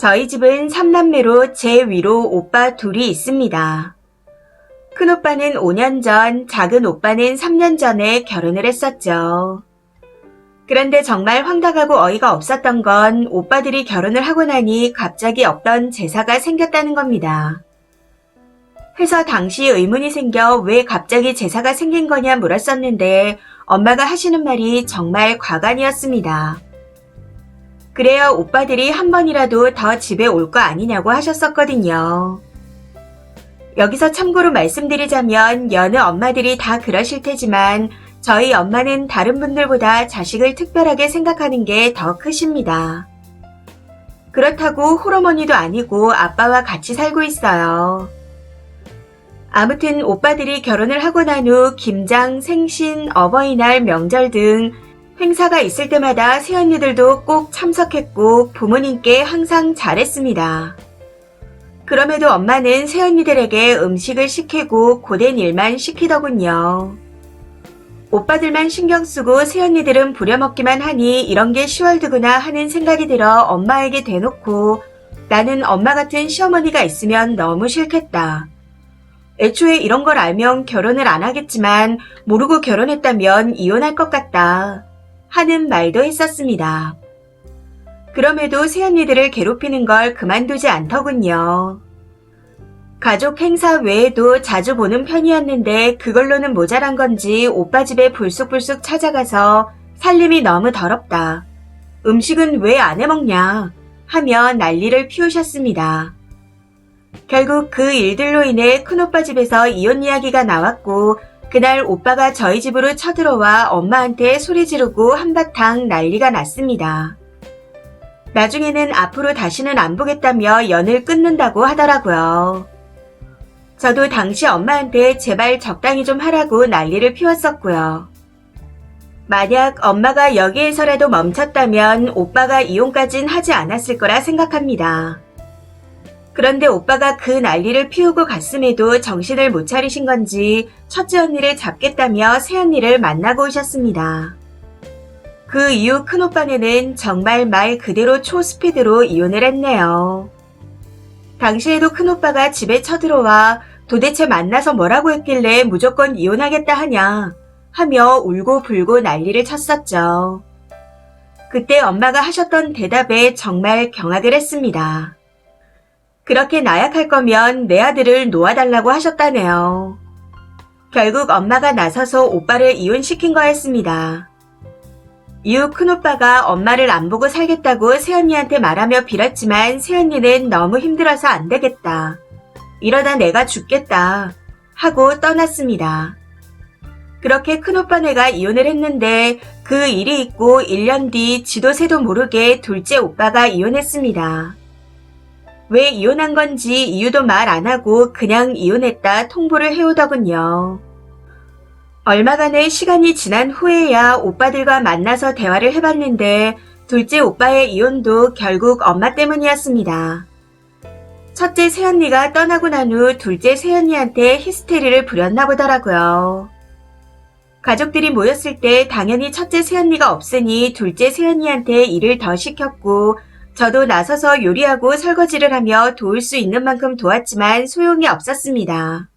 저희 집은 3남매로 제 위로 오빠 둘이 있습니다. 큰오빠는 5년 전, 작은 오빠는 3년 전에 결혼을 했었죠. 그런데 정말 황당하고 어이가 없었던 건 오빠들이 결혼을 하고 나니 갑자기 없던 제사가 생겼다는 겁니다. 해서 당시 의문이 생겨 왜 갑자기 제사가 생긴 거냐 물었었는데 엄마가 하시는 말이 정말 과간이었습니다. 그래야 오빠들이 한 번이라도 더 집에 올 거 아니냐고 하셨었거든요. 여기서 참고로 말씀드리자면 여느 엄마들이 다 그러실 테지만 저희 엄마는 다른 분들보다 자식을 특별하게 생각하는 게 더 크십니다. 그렇다고 홀어머니도 아니고 아빠와 같이 살고 있어요. 아무튼 오빠들이 결혼을 하고 난 후 김장, 생신, 어버이날, 명절 등 행사가 있을 때마다 새언니들도 꼭 참석했고 부모님께 항상 잘했습니다. 그럼에도 엄마는 새언니들에게 음식을 시키고 고된 일만 시키더군요. 오빠들만 신경 쓰고 새언니들은 부려먹기만 하니 이런 게 시월드구나 하는 생각이 들어 엄마에게 대놓고 나는 엄마 같은 시어머니가 있으면 너무 싫겠다. 애초에 이런 걸 알면 결혼을 안 하겠지만 모르고 결혼했다면 이혼할 것 같다 하는 말도 했었습니다. 그럼에도 새언니들을 괴롭히는 걸 그만두지 않더군요. 가족 행사 외에도 자주 보는 편이었는데 그걸로는 모자란 건지 오빠 집에 불쑥불쑥 찾아가서 살림이 너무 더럽다. 음식은 왜 안 해먹냐 하며 난리를 피우셨습니다. 결국 그 일들로 인해 큰오빠 집에서 이혼 이야기가 나왔고 그날 오빠가 저희 집으로 쳐들어와 엄마한테 소리 지르고 한바탕 난리가 났습니다. 나중에는 앞으로 다시는 안 보겠다며 연을 끊는다고 하더라고요. 저도 당시 엄마한테 제발 적당히 좀 하라고 난리를 피웠었고요. 만약 엄마가 여기에서라도 멈췄다면 오빠가 이혼까진 하지 않았을 거라 생각합니다. 그런데 오빠가 그 난리를 피우고 갔음에도 정신을 못 차리신 건지 첫째 언니를 잡겠다며 새언니를 만나고 오셨습니다. 그 이후 큰오빠네는 정말 말 그대로 초스피드로 이혼을 했네요. 당시에도 큰오빠가 집에 쳐들어와 도대체 만나서 뭐라고 했길래 무조건 이혼하겠다 하냐 하며 울고불고 난리를 쳤었죠. 그때 엄마가 하셨던 대답에 정말 경악을 했습니다. 그렇게 나약할 거면 내 아들을 놓아달라고 하셨다네요. 결국 엄마가 나서서 오빠를 이혼시킨 거였습니다. 이후 큰오빠가 엄마를 안 보고 살겠다고 새언니한테 말하며 빌었지만 새언니는 너무 힘들어서 안 되겠다. 이러다 내가 죽겠다 하고 떠났습니다. 그렇게 큰오빠네가 이혼을 했는데 그 일이 있고 1년 뒤 지도 새도 모르게 둘째 오빠가 이혼했습니다. 왜 이혼한 건지 이유도 말 안 하고 그냥 이혼했다 통보를 해오더군요. 얼마간의 시간이 지난 후에야 오빠들과 만나서 대화를 해봤는데 둘째 오빠의 이혼도 결국 엄마 때문이었습니다. 첫째 새언니가 떠나고 난 후 둘째 새언니한테 히스테리를 부렸나 보더라고요. 가족들이 모였을 때 당연히 첫째 새언니가 없으니 둘째 새언니한테 일을 더 시켰고 저도 나서서 요리하고 설거지를 하며 도울 수 있는 만큼 도왔지만 소용이 없었습니다.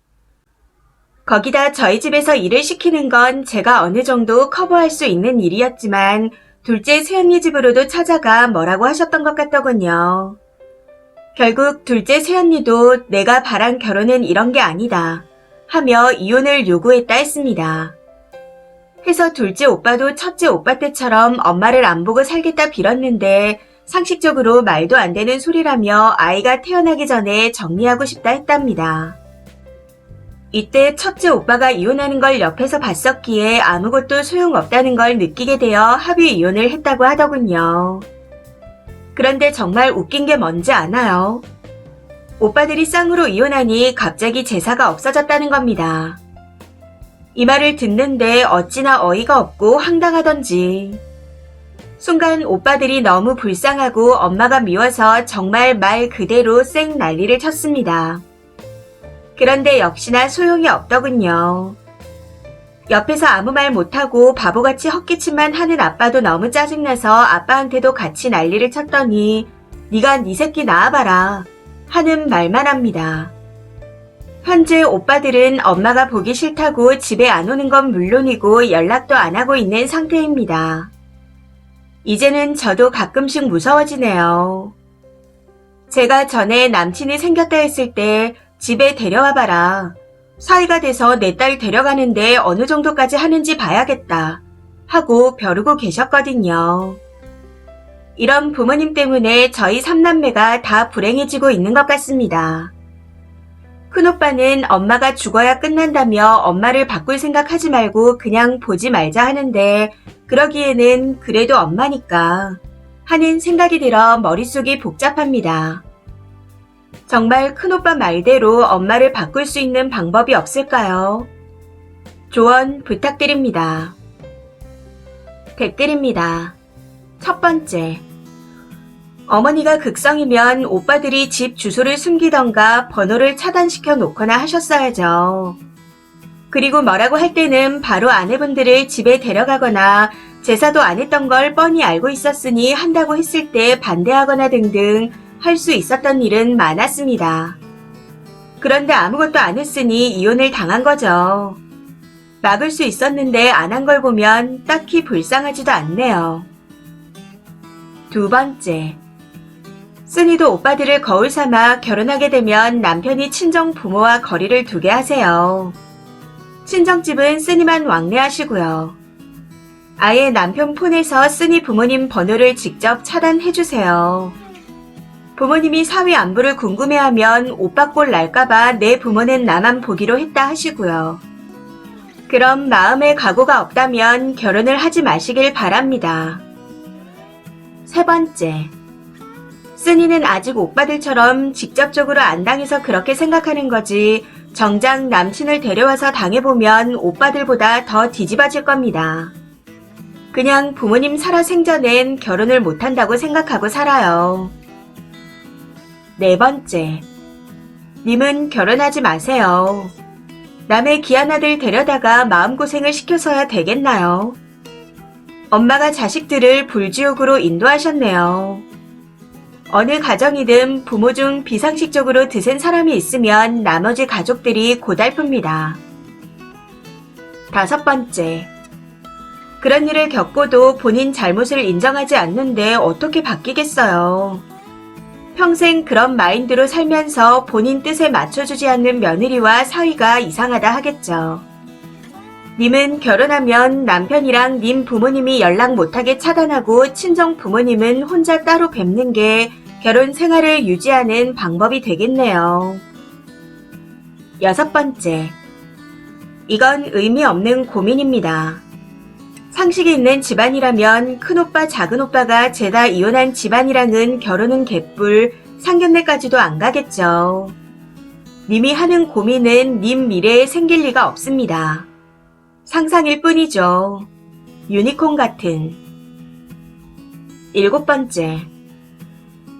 거기다 저희 집에서 일을 시키는 건 제가 어느 정도 커버할 수 있는 일이었지만 둘째 새언니 집으로도 찾아가 뭐라고 하셨던 것 같더군요. 결국 둘째 새언니도 내가 바란 결혼은 이런 게 아니다 하며 이혼을 요구했다 했습니다. 해서 둘째 오빠도 첫째 오빠 때처럼 엄마를 안 보고 살겠다 빌었는데 상식적으로 말도 안 되는 소리라며 아이가 태어나기 전에 정리하고 싶다 했답니다. 이때 첫째 오빠가 이혼하는 걸 옆에서 봤었기에 아무것도 소용없다는 걸 느끼게 되어 합의 이혼을 했다고 하더군요. 그런데 정말 웃긴 게 뭔지 아나요? 오빠들이 쌍으로 이혼하니 갑자기 제사가 없어졌다는 겁니다. 이 말을 듣는데 어찌나 어이가 없고 황당하던지. 순간 오빠들이 너무 불쌍하고 엄마가 미워서 정말 말 그대로 쌩 난리를 쳤습니다. 그런데 역시나 소용이 없더군요. 옆에서 아무 말 못하고 바보같이 헛기침만 하는 아빠도 너무 짜증나서 아빠한테도 같이 난리를 쳤더니 네가 네 새끼 낳아봐라 하는 말만 합니다. 현재 오빠들은 엄마가 보기 싫다고 집에 안 오는 건 물론이고 연락도 안 하고 있는 상태입니다. 이제는 저도 가끔씩 무서워지네요. 제가 전에 남친이 생겼다 했을 때 집에 데려와봐라. 사이가 돼서 내 딸 데려가는데 어느 정도까지 하는지 봐야겠다 하고 벼르고 계셨거든요. 이런 부모님 때문에 저희 3남매가 다 불행해지고 있는 것 같습니다. 큰오빠는 엄마가 죽어야 끝난다며 엄마를 바꿀 생각하지 말고 그냥 보지 말자 하는데 그러기에는 그래도 엄마니까 하는 생각이 들어 머릿속이 복잡합니다. 정말 큰오빠 말대로 엄마를 바꿀 수 있는 방법이 없을까요? 조언 부탁드립니다. 댓글입니다. 첫 번째. 어머니가 극성이면 오빠들이 집 주소를 숨기던가 번호를 차단시켜 놓거나 하셨어야죠. 그리고 뭐라고 할 때는 바로 아내분들을 집에 데려가거나 제사도 안 했던 걸 뻔히 알고 있었으니 한다고 했을 때 반대하거나 등등 할 수 있었던 일은 많았습니다. 그런데 아무것도 안 했으니 이혼을 당한 거죠. 막을 수 있었는데 안 한 걸 보면 딱히 불쌍하지도 않네요. 두 번째. 쓰니도 오빠들을 거울 삼아 결혼하게 되면 남편이 친정 부모와 거리를 두게 하세요. 친정집은 쓰니만 왕래하시고요. 아예 남편 폰에서 쓰니 부모님 번호를 직접 차단해주세요. 부모님이 사위 안부를 궁금해하면 오빠 꼴 날까봐 내 부모는 나만 보기로 했다 하시고요. 그럼 마음에 각오가 없다면 결혼을 하지 마시길 바랍니다. 세 번째. 쓰니는 아직 오빠들처럼 직접적으로 안 당해서 그렇게 생각하는 거지 정작 남친을 데려와서 당해보면 오빠들보다 더 뒤집어질 겁니다. 그냥 부모님 살아생전엔 결혼을 못한다고 생각하고 살아요. 네 번째. 님은 결혼하지 마세요. 남의 귀한 아들 데려다가 마음고생을 시켜서야 되겠나요? 엄마가 자식들을 불지옥으로 인도하셨네요. 어느 가정이든 부모 중 비상식적으로 드센 사람이 있으면 나머지 가족들이 고달픕니다. 다섯 번째. 그런 일을 겪고도 본인 잘못을 인정하지 않는데 어떻게 바뀌겠어요. 평생 그런 마인드로 살면서 본인 뜻에 맞춰주지 않는 며느리와 사위가 이상하다 하겠죠. 님은 결혼하면 남편이랑 님 부모님이 연락 못하게 차단하고 친정 부모님은 혼자 따로 뵙는 게 결혼 생활을 유지하는 방법이 되겠네요. 여섯 번째. 이건 의미 없는 고민입니다. 상식이 있는 집안이라면 큰오빠 작은오빠가 죄다 이혼한 집안이랑은 결혼은 개뿔 상견례까지도 안 가겠죠. 님이 하는 고민은 님 미래에 생길 리가 없습니다. 상상일 뿐이죠. 유니콘 같은. 일곱 번째.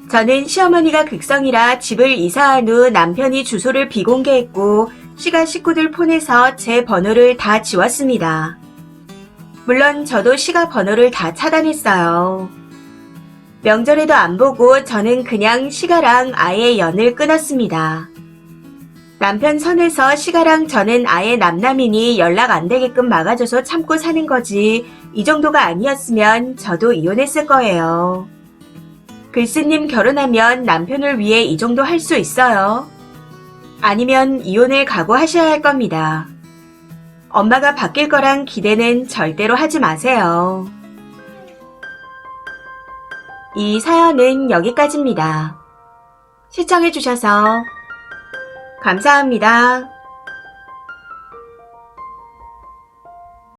저는 시어머니가 극성이라 집을 이사한 후 남편이 주소를 비공개했고 시가 식구들 폰에서 제 번호를 다 지웠습니다. 물론 저도 시가 번호를 다 차단했어요. 명절에도 안 보고 저는 그냥 시가랑 아예 연을 끊었습니다. 남편 선에서 시가랑 저는 아예 남남이니 연락 안 되게끔 막아줘서 참고 사는 거지 이 정도가 아니었으면 저도 이혼했을 거예요. 글쓰님 결혼하면 남편을 위해 이 정도 할 수 있어요? 아니면 이혼을 각오하셔야 할 겁니다. 엄마가 바뀔 거란 기대는 절대로 하지 마세요. 이 사연은 여기까지입니다. 시청해주셔서 감사합니다.